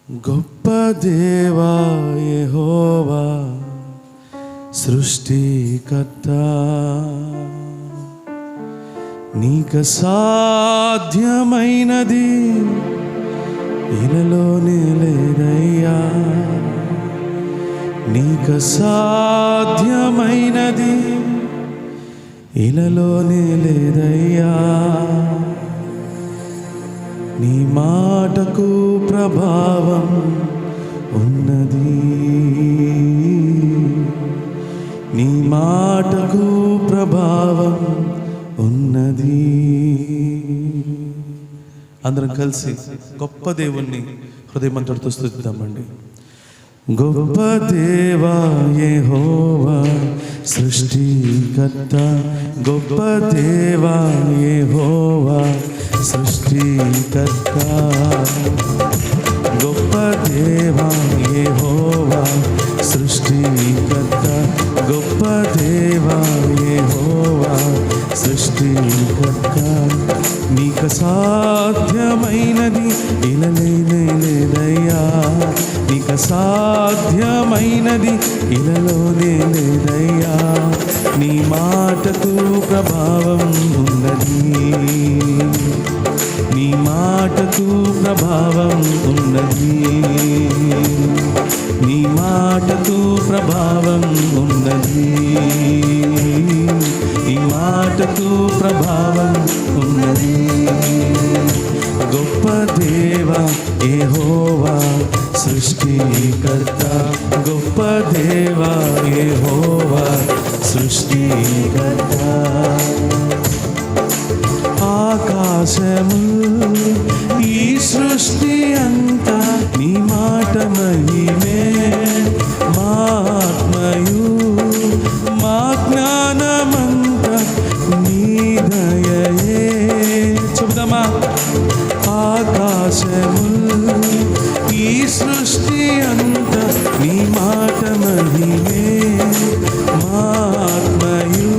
గొప్ప దేవా యెహోవా సృష్టికర్త, నీకు సాధ్యమైనది ఇలలోనే లేదయ్యా, నీకు సాధ్యమైనది ఇలలోనే లేదయ్యా. నీ మాటకు ప్రభావం ఉన్నది, నీ మాటకు ప్రభావం ఉన్నది. అందరం కలిసి గొప్ప దేవుణ్ణి హృదయమంతటితో స్తుతిద్దామండి. గొప్ప దేవా యెహోవా సృష్టికర్త, గొప్ప దేవా యెహోవా సృష్టికర్త, గొప్ప దేవా యెహోవా సృష్టికర్త, గొప్ప దేవా యెహోవా సృష్టికర్త. నీకు సాధ్యమైనది ఇలలోనే లేదయ్యా, నీకు సాధ్యమైనది ఇలలోనే లేదయ్యా. నీ మాటకు ప్రభావం ఉన్నది, నీ మాటకు ప్రభావం ఉన్నది, నీ మాటకు ప్రభావం ఉన్నది, నీ మాటకు ప్రభావం ఉన్నది. గొప్ప దేవా యెహోవా సృష్టికర్త, గొప్ప దేవా యెహోవా సృష్టికర్త. ఆకాశము ఈ సృష్టి అంతా నీ మాట మహిమే, మా ఆత్మయు మా జ్ఞానమంతా నీ దయయే. చెబుదామా? ఆకాశము ఈ సృష్టి అంతా నీ మాట మహిమే, మా ఆత్మయు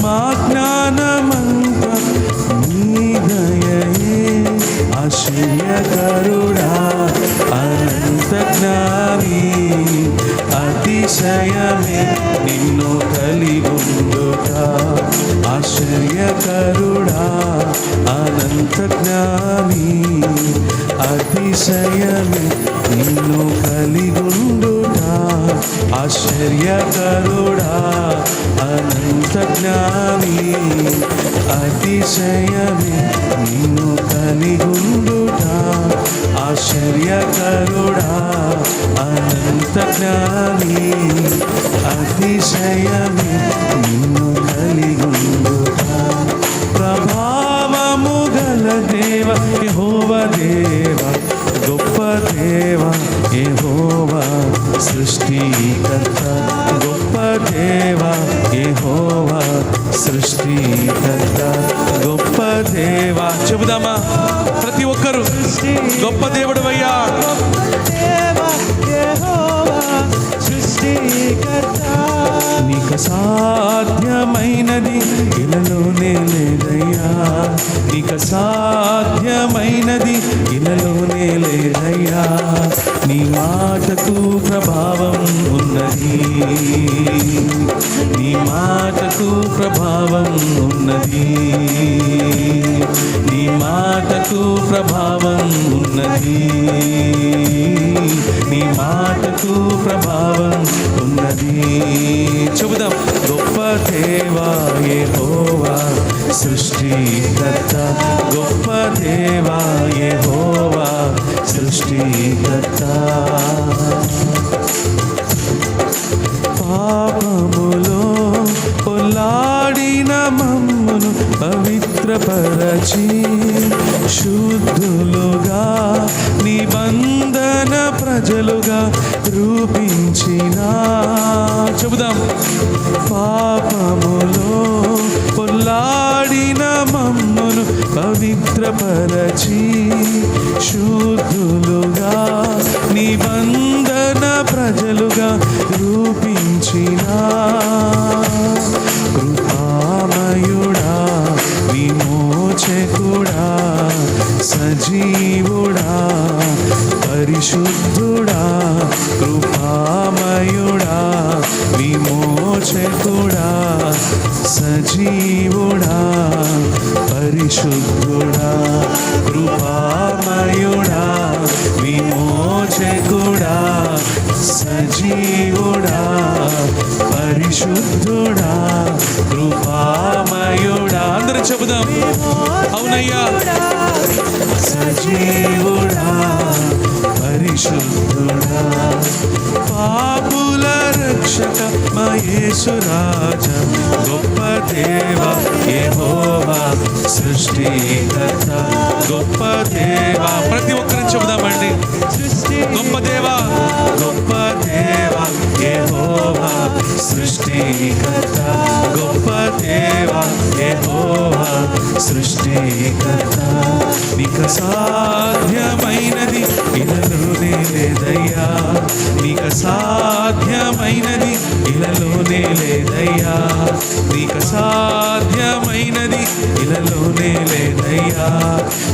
మా జ్ఞానమంతా నీ దయయే. ఆశ్చర్యకరుడా అనంత జ్ఞాని, అతిశయమే నిన్ను కలిగుండుట. ఆశ్చర్యకరుడా అనంత జ్ఞాని, అతిశయమే నిన్ను కలిగుండుట. ఆశ్చర్యకరుడా అనంత జ్ఞాని, అతిశయమే నిన్ను కలిగుండుట. ఆశ్చర్యకరుడా అనంత జ్ఞాని, అతిశయమే నిన్ను కలిగుండుట. ప్రభావము గల దేవ యెహోవా దేవా, గొప్ప దేవా యెహోవా సృష్టికర్త, గొప్ప దేవా యెహోవా సృష్టికర్త, గొప్ప దేవా. చెబుదామా ప్రతి ఒక్కరు? గొప్ప దేవుడు అయ్యా, నీకు సాధ్యమైనది ఇలలోనే లేదయ్యా, నీకు సాధ్యమైనది ఇలలోనే లేదయ్యా. నీ మాటకు ప్రభావం ఉన్నది, నీ మాటకు ప్రభావం ఉన్నది, నీ మాటకు ప్రభావం ఉన్నది, నీ మాటకు ప్రభావం ఉన్నది. చెబుదాం. గొప్ప దేవా యెహోవా సృష్టికర్త, గొప్ప దేవా యెహోవా సృష్టికర్త. పాపములో పొల్లాడిన మమ్మును పవిత్రపరచి, శుద్ధులుగా నిబంధన ప్రజలుగా రూపించిన. చెబుదాం. పాపములో పొల్లాడిన మమ్మును పవిత్రపరచి, శుద్ధులుగా నిబంధన ప్రజలుగా రూపించిన. కృపామయుడా విమోచకుడా సజీవుడా పరి పరిశుద్ధుడా కృపామయుడా విమోచకుడా సజీవుడా పరిశుద్ధుడా కృపామయుడా విమోచకుడా సజీవుడా పరిశుద్ధుడా కృపామయుడా అందరూ చెబుదాం అవునయ్యా సజీవుడా పరిశుద్ధుడా పాపుల రక్షక మా యేసు రాజా గొప్ప దేవ యెహోవా సృష్టికర్త గొప్ప దేవ ప్రతి ఒక్కరిని చెబుదామండి గొప్ప దేవ గొప్ప దేవ యెహోవా సృష్టికర్త గొప్ప దేవ యెహోవా సృష్టికర్త నీకు సాధ్యమైనది ఇలలోనే లేదయ్యా నీకు సాధ్యమైనది ఇలలోనే లేదయ్యా నీకు సాధ్యమైనది ఇలలోనే లేదయ్యా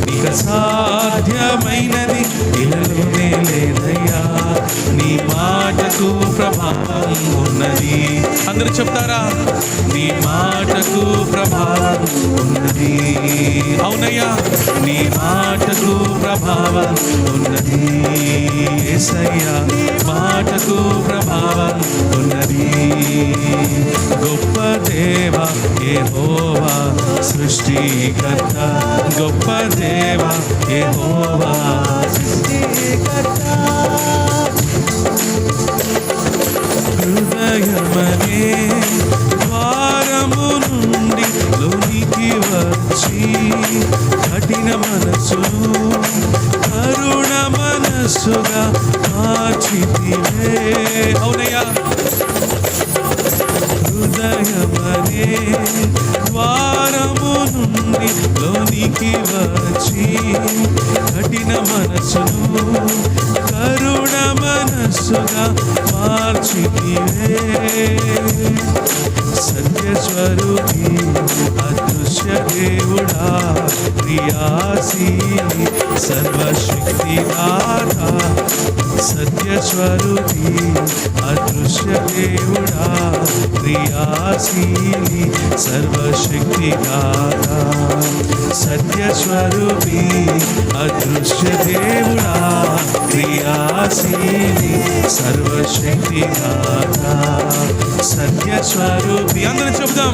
నీకు సాధ్యమైనది ఇలలోనే లేదయ్యా నీ మాటకు ప్రభావం ఉన్నది అందరూ చెప్తారా నీ మాటకు ప్రభావం ఉన్నది అవునయ్యా నీ మాటకు ప్రభావం ఉన్నది యేసయ్యా మాటకు ప్రభావం ఉన్నది గొప్ప దేవ యెహోవా సృష్టికర్త గొప్ప దేవ యెహోవా సృష్టికర్త హృదయమనే ద్వారము నుండి లోనికి వచ్చి కఠిన మనసును కరుణ మనస్సుగా మార్చితివే అవునయ్యా హృదయమనే ద్వారము నుండి లోనికి వచ్చి కఠిన మనసును కరుణ మనస్సుగా మార్చితివే సత్యస్వరూపి అదృశ్య దేవుడా క్రియాశీలి సర్వశక్తిదాత సత్యస్వరూపి అదృశ్య దేవుడా క్రియాశీలి సర్వశక్తిదాత సత్యస్వరూపి అదృశ్య దేవుడా క్రియాశీలి సర్వశక్తిదాత సత్యస్వరూపి అందరూ చెబుదాం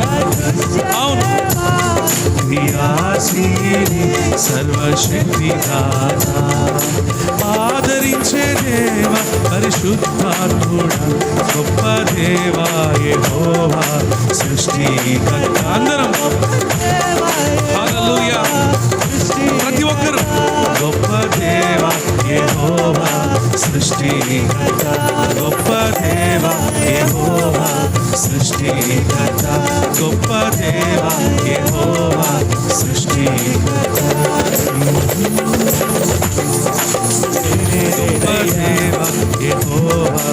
అవును క్రియాశీలి సర్వశక్తిదాత ఆదరించే దేవ పరిశుద్ధాత్ముడా గొప్ప దేవా యెహోవా సృష్టికర్త అందరం హల్లెలూయా ప్రతి ఒక్కరు గొప్ప దేవా యెహోవా సృష్టికర్త గొప్ప దేవా యెహోవా సృష్టికర్త గొప్ప దేవా యెహోవా సృష్టికర్త గొప్ప దేవా యెహోవా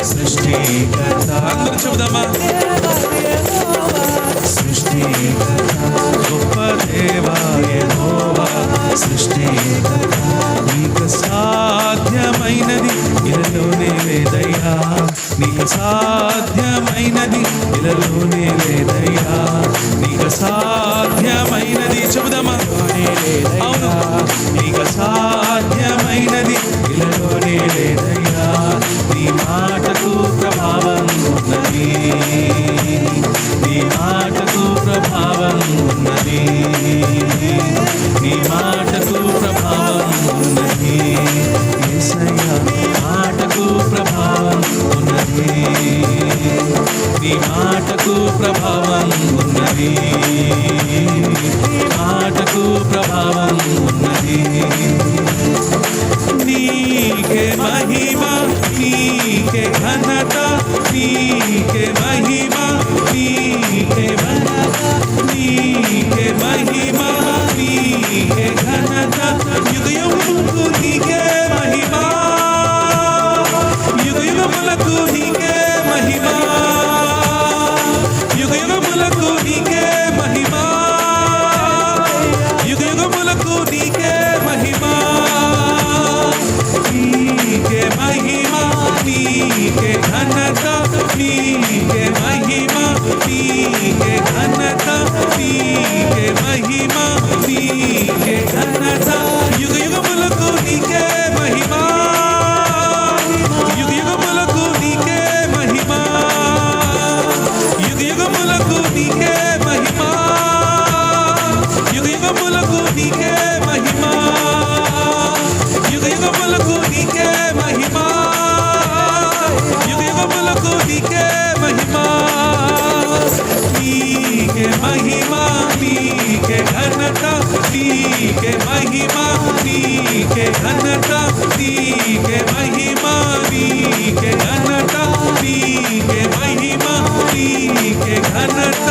సృష్టికర్త అందరూ చెబుదామా సృష్టికర్త గొప్ప దేవా యెహోవా సృష్టికర్త నీకు సాధ్యమైనది ఇలలోనే లేదయ్యా నీకు సాధ్యమైనది ఇలలోనే లేదయ్యా నీకు సాధ్యమైనది చెబుదామా అవును నీకు సాధ్యమైనది ఇలలోనే లేదయ్యా నీ మాటకు ప్రభావం ఉన్నది నీ మాటకు ప్రభావం ఉన్నది నీ మాటకు ప్రభావం ఉన్నది యేసయ్యా మాటకు ప్రభావం ఉన్నది నీ మాటకు ప్రభావం ఉన్నది నీ మాటకు ప్రభావం ఉన్నది నీకే మహిమ నీకే ఘనత, నీకే మహిమ, నీకే ఘనత, నీకే మహిమ, నీకే ఘనత.